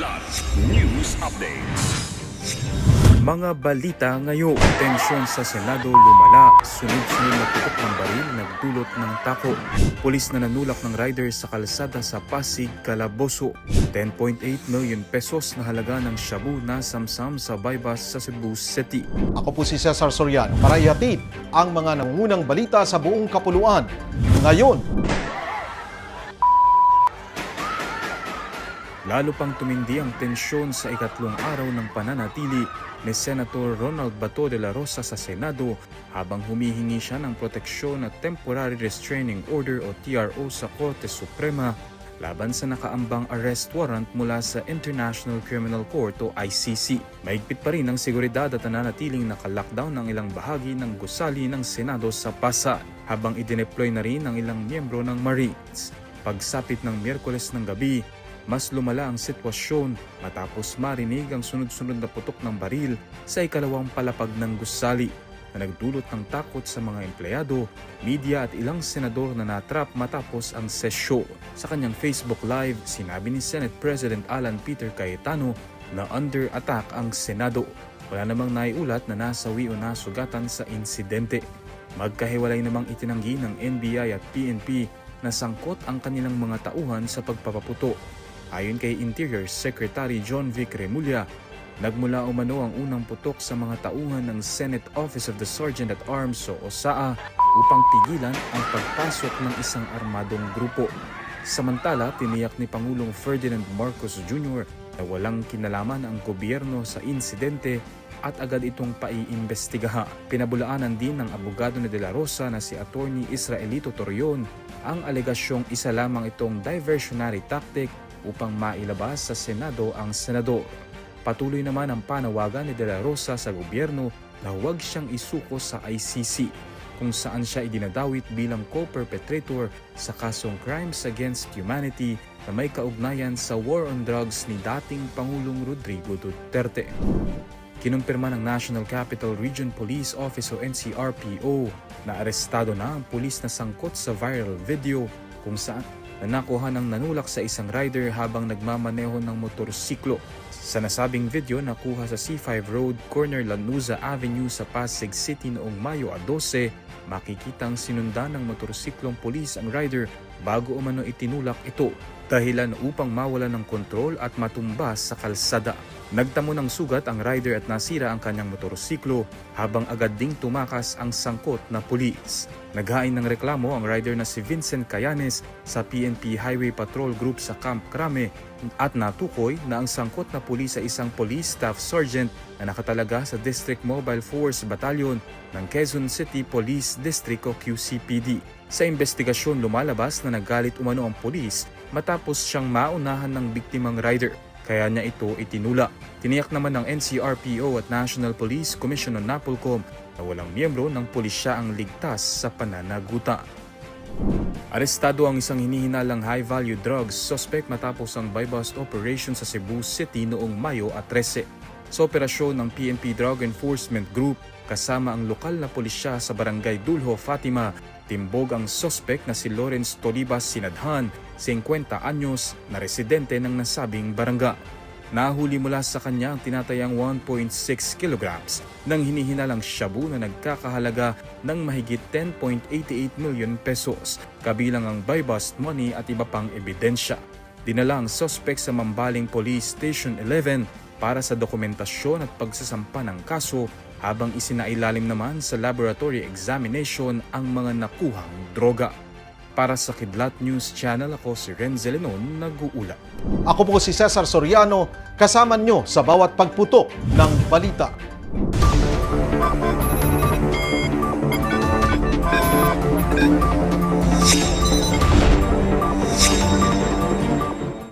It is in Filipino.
Kilat News Updates. Mga balita ngayon, tensyon sa Senado lumala, sunod-sunod na putok ng baril nagdulot ng tako. Pulis na nanulak ng rider sa kalsada sa Pasig, Calabozo. 10.8 million pesos na halaga ng shabu na samsam sa bypass sa Cebu City. Ako po si Cesar Soriano para ihatid ang mga nangungunang balita sa buong kapuluan. Ngayon, Lalo pang tumindi ang tensyon sa ikatlong araw ng pananatili ni Senator Ronald Bato de la Rosa sa Senado habang humihingi siya ng proteksyon at Temporary Restraining Order o TRO sa Korte Suprema laban sa nakaambang arrest warrant mula sa International Criminal Court o ICC. Mahigpit pa rin ang seguridad at nananatiling naka-lockdown ng ilang bahagi ng gusali ng Senado sa Pasay habang idineploy na rin ang ilang miyembro ng Marines. Pagsapit ng Miyerkules ng gabi, mas lumala ang sitwasyon matapos marinig ang sunod-sunod na putok ng baril sa ikalawang palapag ng gusali na nagdulot ng takot sa mga empleyado, media at ilang senador na natrap matapos ang sesyon. Sa kanyang Facebook Live, sinabi ni Senate President Alan Peter Cayetano na under attack ang Senado. Wala namang naiulat na nasawi o nasugatan sa insidente. Magkahiwalay namang itinanggi ng NBI at PNP na sangkot ang kanilang mga tauhan sa pagpapaputo. Ayon kay Interior Secretary John Vic Remulla, nagmula umano ang unang putok sa mga tauhan ng Senate Office of the Sergeant at Arms o OSAA upang pigilan ang pagpasok ng isang armadong grupo. Samantala, tiniyak ni Pangulong Ferdinand Marcos Jr. na walang kinalaman ang gobyerno sa insidente at agad itong paiimbestigahan. Pinabulaanan din ng abogado ni De La Rosa na si Attorney Israelito Torion ang alegasyong isa lamang itong diversionary tactic upang mailabas sa Senado ang senador. Patuloy naman ang panawagan ni De La Rosa sa gobyerno na huwag siyang isuko sa ICC kung saan siya idinadawit bilang co-perpetrator sa kasong Crimes Against Humanity na may kaugnayan sa war on drugs ni dating Pangulong Rodrigo Duterte. Kinumpirma ng National Capital Region Police Office o NCRPO na arestado na ang pulis na sangkot sa viral video kung saan na nakuha ng nanulak sa isang rider habang nagmamaneho ng motorsiklo. Sa nasabing video, nakuha sa C5 Road, corner Lanuza Avenue sa Pasig City noong Mayo 12, makikitang sinundan ng motorsiklong pulis ang rider bago umano itinulak ito, dahilan upang mawala ng kontrol at matumbas sa kalsada. Nagtamo ng sugat ang rider at nasira ang kanyang motorsiklo habang agad ding tumakas ang sangkot na pulis. Naghain ng reklamo ang rider na si Vincent Cayanes sa PNP Highway Patrol Group sa Camp Crame at natukoy na ang sangkot na pulis ay isang police staff sergeant na nakatalaga sa District Mobile Force Battalion ng Quezon City Police District o QCPD. Sa investigasyon, lumalabas na nagalit umano ang pulis matapos siyang maunahan ng biktimang rider. Kaya niya ito itinulak. Tiniyak naman ng NCRPO at National Police Commission o NAPOLCOM na walang miyembro ng pulisya ang ligtas sa pananagutan. Arestado ang isang hinihinalang high-value drugs suspect matapos ang buy-bust operation sa Cebu City noong Mayo 13. Sa operasyon ng PNP Drug Enforcement Group kasama ang lokal na pulisya sa Barangay Dulho, Fatima, timbog ang suspect na si Lawrence Tolibas Sinadhan, 50 anyos, na residente ng nasabing barangay. Nahuli mula sa kanya ang tinatayang 1.6 kilograms ng hinihinalang shabu na nagkakahalaga ng mahigit 10.88 million pesos, kabilang ang buy-bust money at iba pang ebidensya. Dinala ang suspect sa Mambaling Police Station 11 para sa dokumentasyon at pagsasampa ng kaso habang isinailalim naman sa laboratory examination ang mga nakuhang droga. Para sa Kidlat News Channel, ako si Renzel Lenon, nag-uulat. ako po si Cesar Soriano, kasama nyo sa bawat pagputok ng balita.